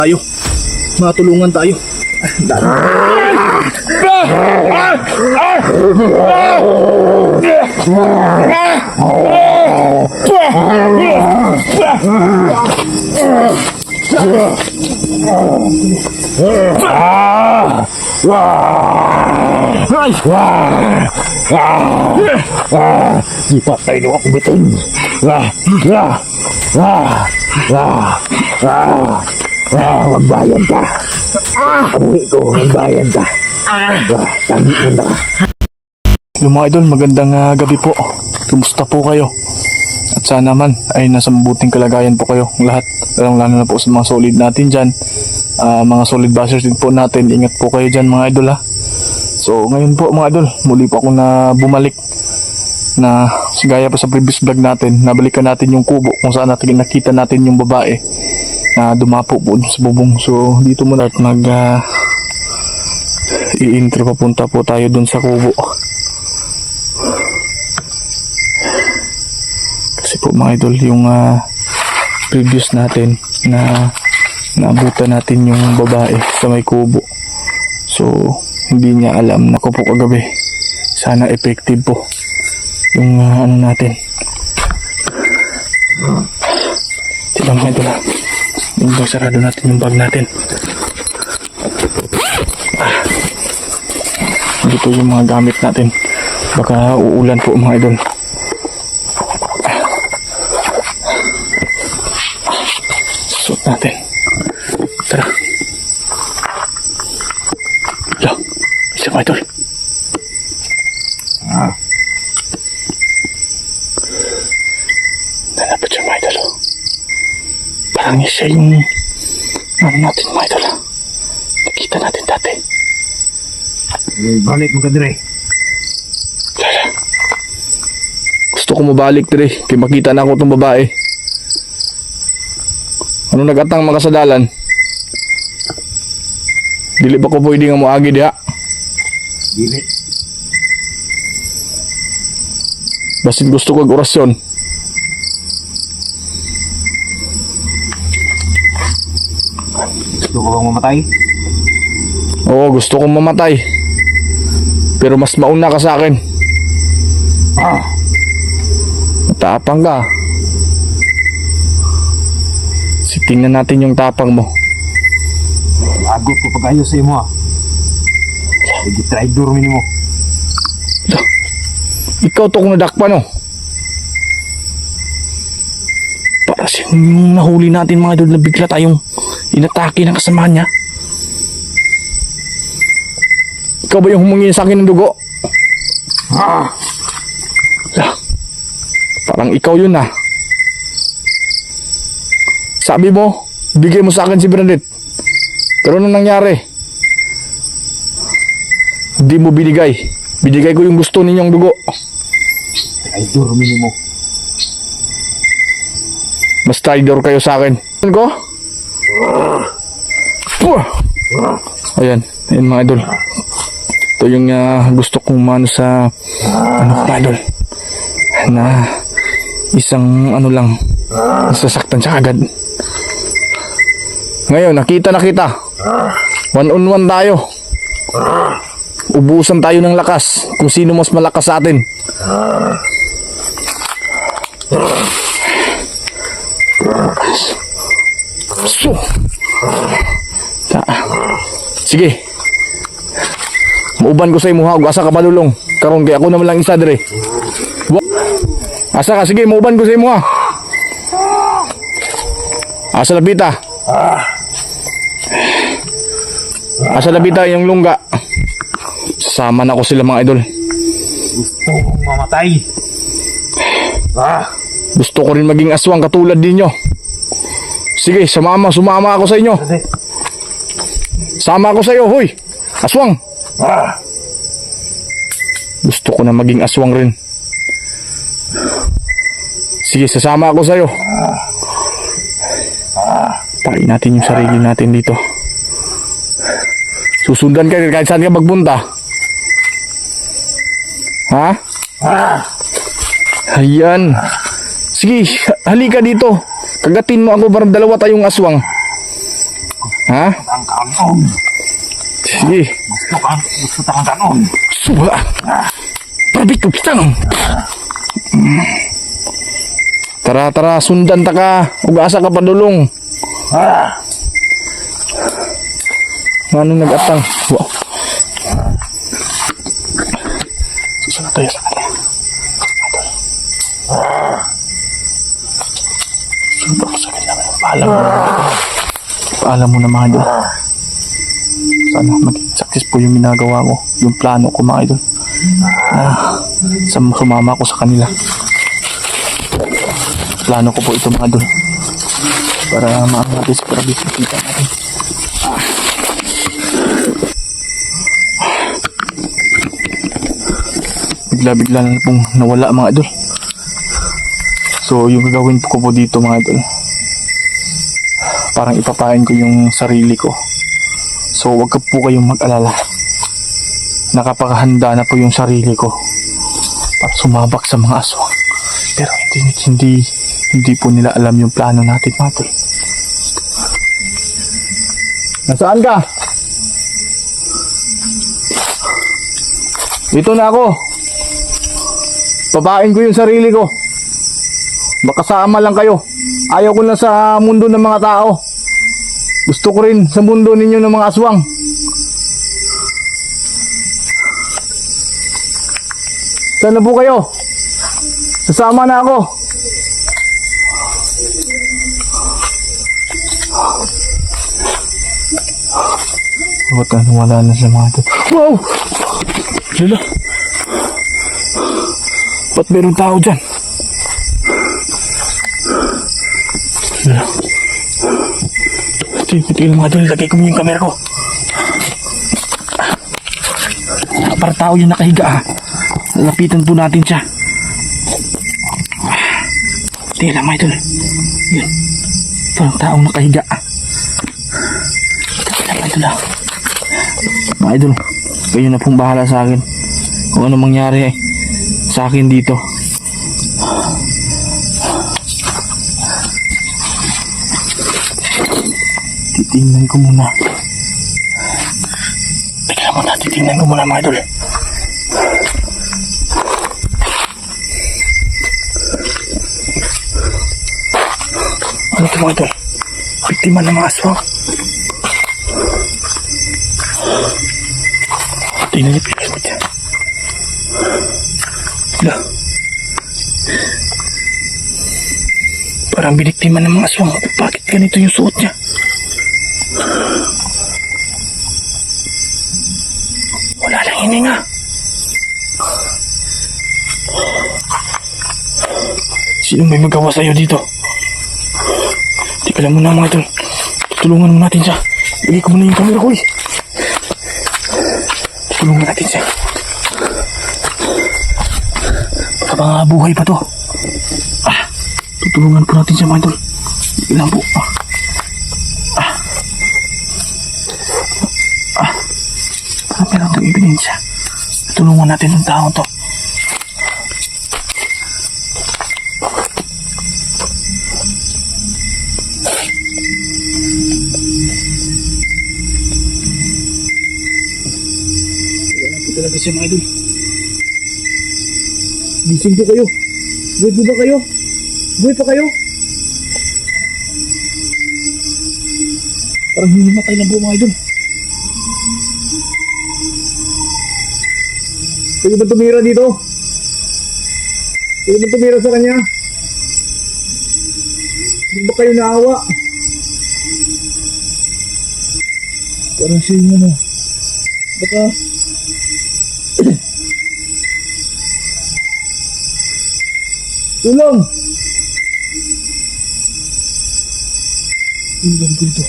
tayo. Matulungan tayo. Ipatay mo ako bitin. Magbayan ka. Uwi ko, magbayan ka. Tangi mo na. Yung mga idol, magandang gabi po. Kumusta po kayo? At sana naman ay nasa mabuting kalagayan po kayo lahat. Lalo na po sa mga solid natin dyan. Mga solid bashers din po natin. Ingat po kayo dyan mga idol ha. So ngayon po mga idol, muli po ako na bumalik na gaya pa sa previous vlog natin. Nabalikan natin yung kubo kung saan natin nakita natin yung babae na dumapo po sa bubong. So dito muna at mag i-intro, papunta po tayo dun sa kubo. Kasi po mga idol, yung previous natin na naabutan natin yung babae sa may kubo. So hindi niya alam na ko po kagabi. Sana effective po yung ano natin. Tignan mga idol ha. Yung sarado natin yung bag natin. Dito yung mga gamit natin. Baka uulan po mga idol. Suot natin. Tara. Yo, isa mga idol. Nalapit siya mga idol. Parang siya yung ano natin mga idol. Nakita natin dati. Balik mo ka dire. Gusto ko mabalik dire. Kaya makita na ako itong babae. Ano nagatang makasadalan? Dili ba ko pwede nga moagi diha? Dili. Basin gusto ko orasyon. Gusto ko bang mamatay? Oo, gusto kong mamatay. Pero mas mauna ka sa akin. Matapang ka. Tingnan natin yung tapang mo. Agot ko pag-ayos sa imo. Hindi traitor mo. Ikaw to kung nadakpan oh. Para siyang nahuli natin mga idol na bigla tayong inatake ng kasama niya. Ikaw ba yung humingi sa akin ng dugo? Parang ikaw yun ah. Sabi mo, bigay mo sa akin si Bernadette. Pero anong nangyari? Hindi mo binigay. Binigay ko yung gusto ninyong dugo. Traitor mo. Mas traitor kayo sa akin. Ano ko? Ayan, ayan mga idol. Ito yung gusto kong mano sa ano mga idol. Na isang ano lang, sasaktan siya agad. Ngayon, nakita na kita. 1-on-1 tayo. Ubusan tayo ng lakas kung sino mas malakas sa atin. So. Sige. Mauban ko sa imo ha, asa ka malulong. Karon kay ako naman lang isa dire. Asa ka, sige, mauban ko sa imo ha. Asa labita. Asa labita yung lungga. Sasama na ko sila mga idol. Gusto kong mamatay. Gusto ko rin maging aswang katulad ninyo. Sige, sumama ako sa inyo. Sama ako sa iyo, hoy. Aswang. Gusto ko na maging aswang rin. Sige, sasama ako sa iyo. Pain natin yung sarili natin dito. Susundan ka kahit saan ka magpunta. Ha? Ayan. Sige, halika dito. Kagatin mo ako, parang dalawa tayong aswang. Ha? Ang kanon. Sige. Gusto kang kanon. Suwa. Pabit ko kitang. Tara, sundan ta ka. Ugasa ka padulong. Manong nag-atang. Wow. Susunod tayo sa kanya. Susunod ako sa kanya. Paalam mo na mga idol. Sana maging success po yung ginagawa ko. Yung plano ko mga idol. Sumama ko sa kanila. Plano ko po ito mga idol. Para maangatis para bisita natin. Bigla-bigla na pong nawala mga idol. So yung gagawin ko po dito mga idol, parang ipapain ko yung sarili ko. So wag po kayong mag-alala. Nakapakahanda na po yung sarili ko para sumabak sa mga aswang. Pero hindi po nila alam yung plano natin mga idol. Nasaan ka? Dito na ako. Papain ko yung sarili ko. Makasama lang kayo. Ayaw ko na sa mundo ng mga tao. Gusto ko rin sa mundo ninyo ng mga aswang. Saan na po kayo? Sasama na ako. Wala na siya mga ito. Wow! Lala. Ba't meron tao dyan? Lala. Tigil mga idol, lagay ko mo yung camera ko. Para tao yung nakahiga ah. Lapitan po natin siya. Tingnan lang mga idol. Yun. Parang taong nakahiga ah. Tingnan lang mga idol ah. Mga idol, kayo na pong bahala sa akin. Kung ano mangyari sa akin dito. Titingnan ko muna. Titingnan ko muna mga idol. Ano ito mga idol? Biktima ng mga aswang. Tingnan niyo pilas mo dyan. Wala. Parang biniktima ng mga aswang. Bakit ganito yung suot niya? Wala nang hininga. Sino may magawa sa'yo dito? Teka lang muna mga idol. Tutulungan mo natin siya. Bigay ko muna yung camera ko eh. Tutulungan natin siya. Baka mga buhay pa to. Tutulungan po natin siya mga idol. Bigay lang po. Meron itong ebidensya. Tutulungan natin ang tao to. Talaga siya mga idol. Gising po kayo. Buhay po ba kayo? Buhay pa kayo? Parang hinimatay na po mga idol. Pwede ba tumira dito? Pwede ba tumira sa kanya? Hindi ba kayo naawa? Parang siya yung ano. Baka tulong! Tulong ko ito.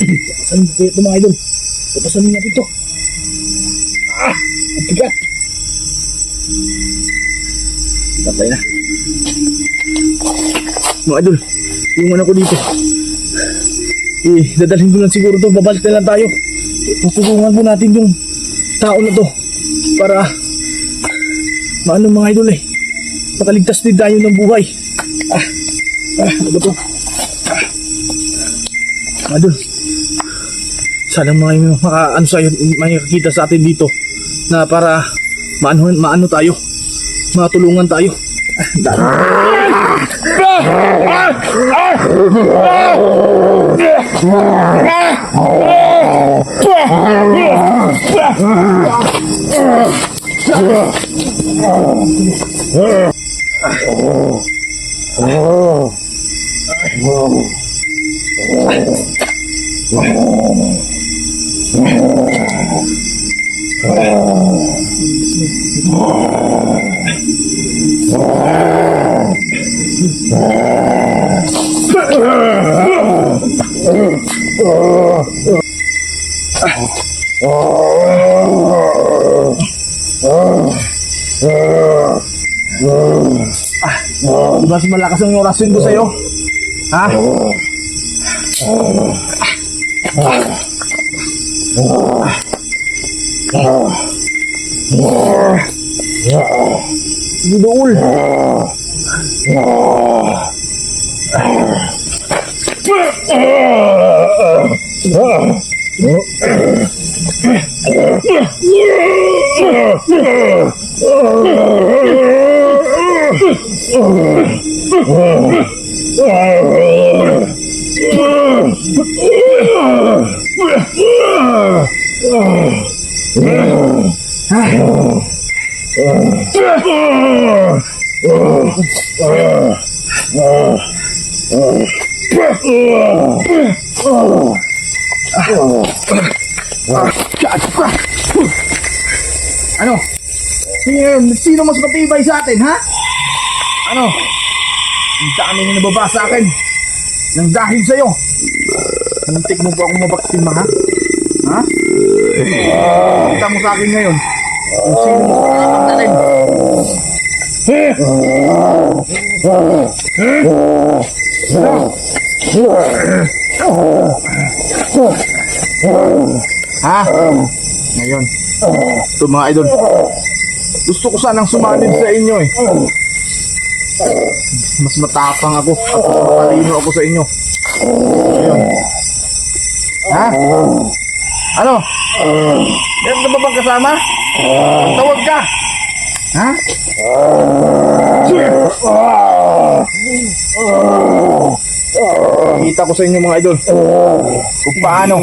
Papasanin ko ito mga idol. Papasanin natin ito. Ang tigat. Patay na. Mga idol, yung ano ko dito. Dadalhin ko lang siguro ito. Babalik na lang tayo. Tutulungan po natin yung tao na to. Para maano mga idol eh. Makaligtas din tayo ng buhay. Ano ba ito? Mga idol, Sana may ano sa'yo, may nakakita sa atin dito na para maano tayo, matulungan tayo. Mas malakas ang orasin ko sa'yo. Ha? Gidool. Ano? Sino mas matibay sa atin, ha? Ano? Ang dami na nababa sa akin nang dahil sa'yo. Muntik mo pa akong mabaktima, ha? Ha? Kita mo sa akin ngayon kung sino mas makakapagdalin. Ha? Ngayon, ito mga idol, gusto ko sanang sumanib sa inyo eh. Mas matapang ako at mas matalino ako sa inyo. Ngayon. Ha? Ano? Meron na ba bang kasama? Tawag ka! Ha? Kita ko sa inyo mga idol kung paano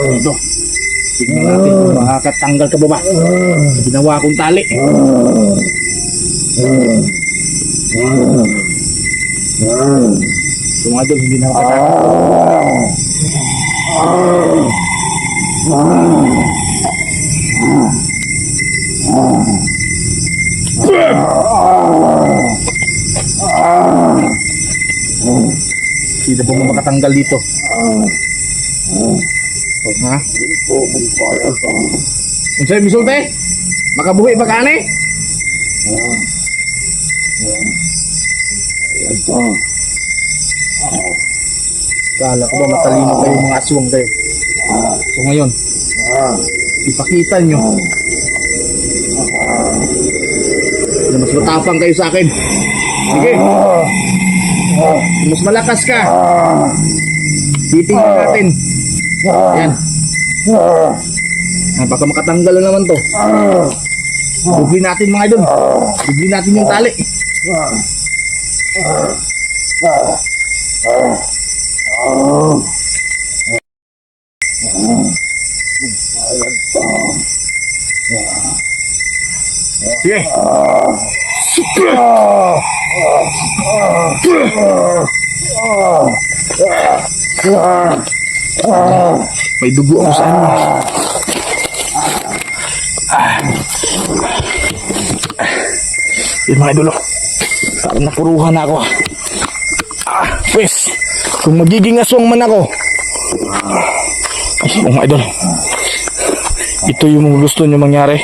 ito. Tignan natin kung makakatanggal ka ba ba sa ginawa kong tali. Ito mga idol, hindi na makatanggal. Hindi po makatanggal dito. Ha? Kung sa'yo misulti, makabuhi ba ka ni? Kala ko ba matalino kayo mga aswang kayo? So ngayon, ipakita nyo na mas matapang kayo sa akin. Sige, mas malakas ka. Titingnan natin. Ayan. Baka makatanggal na naman to. Dubli natin mga idol. Dubli natin yung tali. Sige. May dugo ako sa ano. Yun mga idolo, parang napuruhan na ako. Pwes, kung magiging aswang man ako, ay mga idol, ito yung gusto nyo mangyari,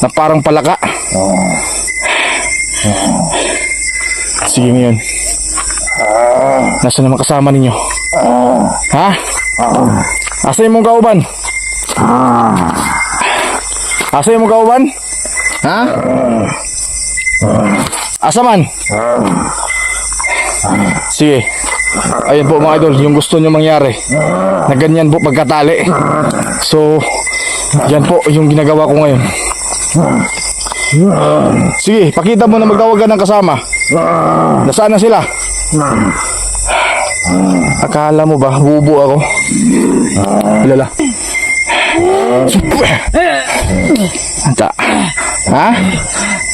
na parang palaka. Sige ngayon, nasa naman kasama ninyo? Ha? Asa imong kauban? Asa imong kauban? Ha? Asa man? Sige. Ayun po mga idol, yung gusto nyo mangyari na ganyan po pagkatali. So, yan po yung ginagawa ko ngayon. Sige, pakita mo na magtawag ka ng kasama. Nasaan na sila? Akala mo ba, bubo ako? Lala. Anta. Ha?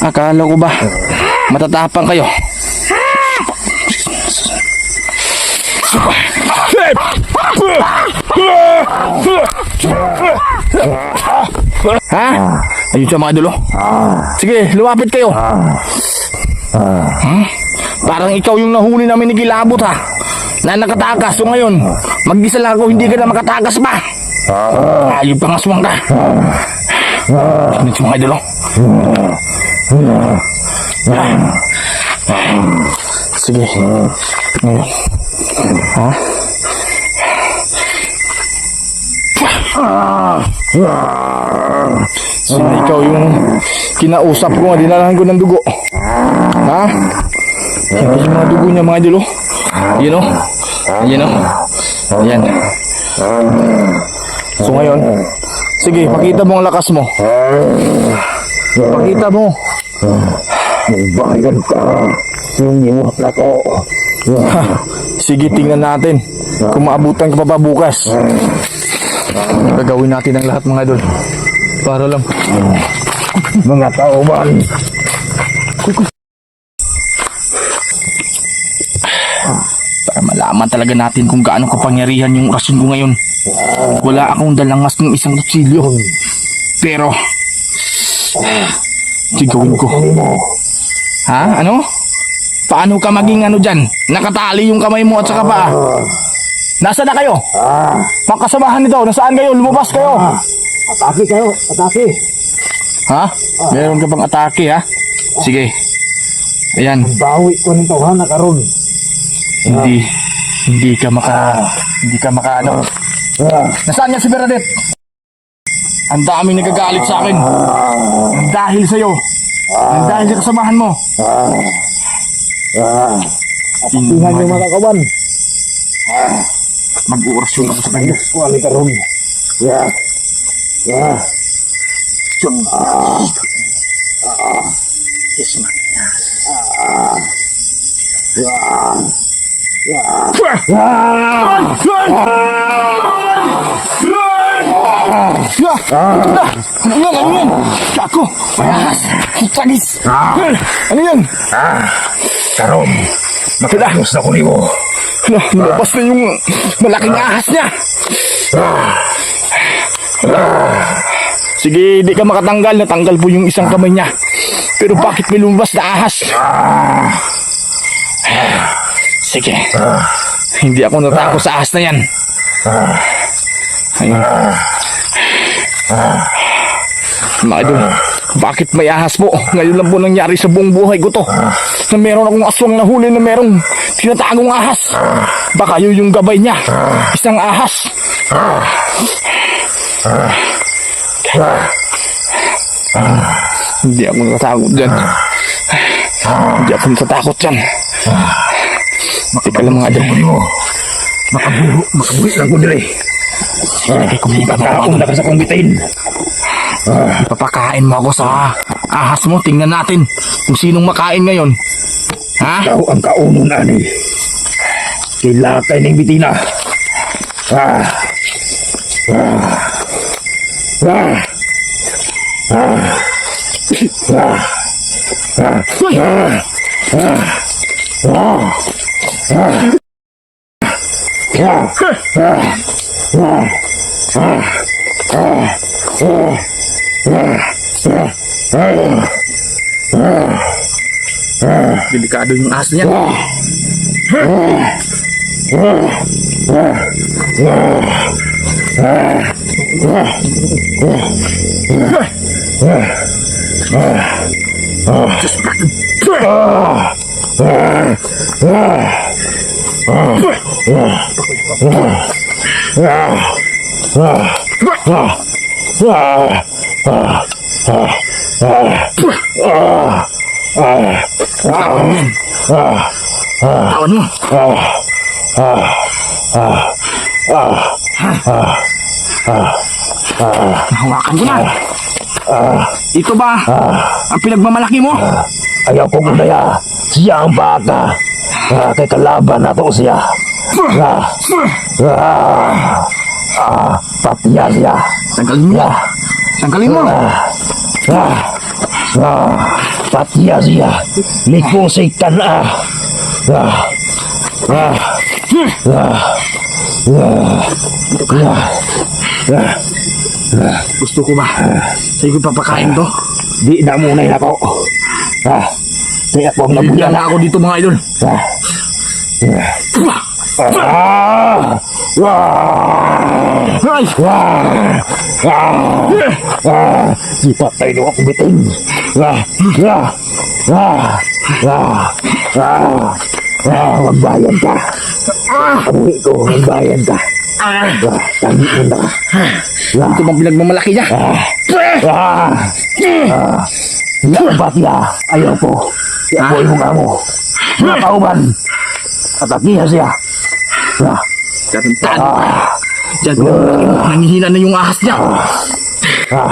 Akala ko ba matatapang kayo? Ha? Ayun siya mga idol, oh. Sige, lumapit kayo. Parang ikaw yung nahuli namin ni Kilabot, ha? Na nakatakas. So ngayon, mag-isa lang ako, hindi ka na makatakas pa. Ayun pa nga sumang ka. Ano siya mga idol, oh. Sige. Ngayon. Ha? Sino ikaw yung kinausap ko nga, dinalahan ko ng dugo. Ha? Yan yung mga dugo niya mga idol, oh. Yan, oh. Yan, oh. Yan. So ngayon, sige, pakita mo ang lakas mo. Pakita mo. Bayan ka. Yung imuhat na ko. Sige, tingnan natin kung maabutan ka pa bukas. Gagawin natin ang lahat mga idol. Para lang. Mga kauban. Para malaman talaga natin kung gaano kapangyarihan yung orasyon ko ngayon. Wala akong dalangas ng isang kutsilyo. Pero, sigawin ko. Ha? Ano? Paano ka maging ano dyan? Nakatali yung kamay mo at saka paa. Nasaan na kayo? Makasamahan nito. Nasaan kayo? Lumabas kayo. Atake kayo. Atake. Ha? Meron ka bang atake, ha? Sige. Ayan. Bawi ko nito ha na karon. Hindi ka maka ano. Nasaan niya si Bernadette? Ang dami nagagalit sa akin. Dahil sa'yo. Dahil sa kasamahan mo. Tingnan niyo mga kauban. Mag-uorasyon ako sa kanya. Wali karon. Ya. Yes, man. Ano yan? Ako! Tagis! Ano yan? Karon. Makatapos na ko ni mo. Lumabas na yung malaking ahas niya. Sige, di ka makatanggal. Natanggal po yung isang kamay niya. Pero bakit may lumabas na ahas? Sige. Hindi ako natakot sa ahas na yan. Ayun. Mga idol, bakit may ahas po? Ngayon lang po nangyari sa buong buhay ko to. Na meron akong aswang na huli na merong tinatagong ahas. Baka yun yung gabay niya. Isang ahas. Hindi ako natatakot dyan. Hindi ako natatakot dyan. Teka lang mga idol. Makabuhi lang ko dire. Ipakaon na ka sa kong bitain. Ipapakain mo ako sa ahas mo. Tingnan natin kung sinong makain ngayon. Ha? Ikaw ang kauno na ni. Kilakay ng bitina. Delikado yung ahas niya. Tawan mo. Nahawakan ko na. Ito ba ang pinagmamalaki mo? Ayaw ko kaya siya ang bata. Kay kalaban na to siya. Patiya siya. Tanggalin mo. Tanggalin mo. Patiya siya. Likusikan Gusto ko ba? Sa'yo ko papakain to. Di na muna yun ako. Kaya ako ang Bigyan nabuyan. na ako dito mga idol. Ay! Ipatay na ako biting. Magbayan ka. Amuhi ko, magbayan ka. Tangi mo na. Ito bang pinagmamalaki niya? Yan ba siya? Ayaw ko. Ayaw ko yung amo. Nakauban. Atakihan siya. Karantaan. Diyan nangihina na yung ahas niya. Ha?